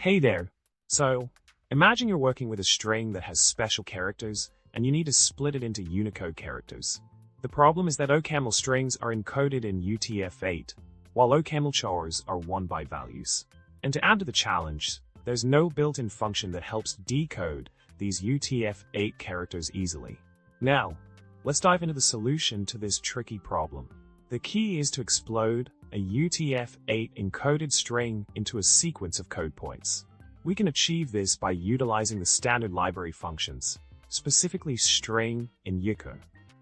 Hey there. So, imagine you're working with a string that has special characters, and you need to split it into Unicode characters. The problem is that OCaml strings are encoded in UTF-8, while OCaml chars are 1-byte values. And to add to the challenge, there's no built-in function that helps decode these UTF-8 characters easily. Now, let's dive into the solution to this tricky problem. The key is to explode a UTF-8 encoded string into a sequence of code points. We can achieve this by utilizing the standard library functions, specifically string in Uchar.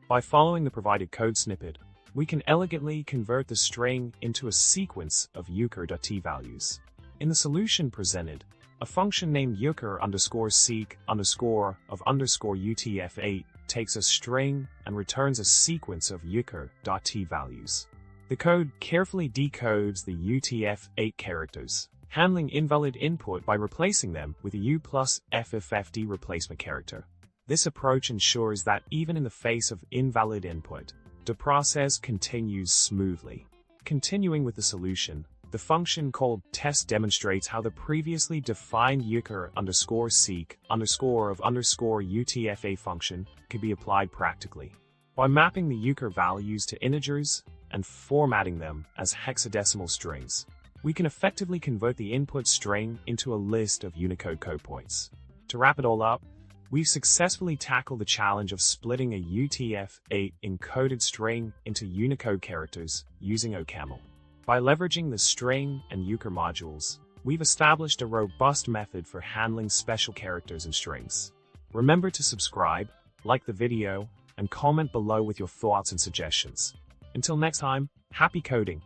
By following the provided code snippet, we can elegantly convert the string into a sequence of Uchar.t values. In the solution presented, a function named Uchar_seek_ of UTF-8 takes a string and returns a sequence of Uchar.t values. The code carefully decodes the UTF-8 characters, handling invalid input by replacing them with a U+FFFD replacement character. This approach ensures that even in the face of invalid input, the process continues smoothly. Continuing with the solution, the function called test demonstrates how the previously defined Uchar_seek_ of UTF-8 function can be applied practically. By mapping the Uchar values to integers and formatting them as hexadecimal strings, we can effectively convert the input string into a list of Unicode code points. To wrap it all up, we've successfully tackled the challenge of splitting a UTF-8 encoded string into Unicode characters using OCaml. By leveraging the string and Uchar modules, we've established a robust method for handling special characters and strings. Remember to subscribe, like the video, and comment below with your thoughts and suggestions. Until next time, happy coding!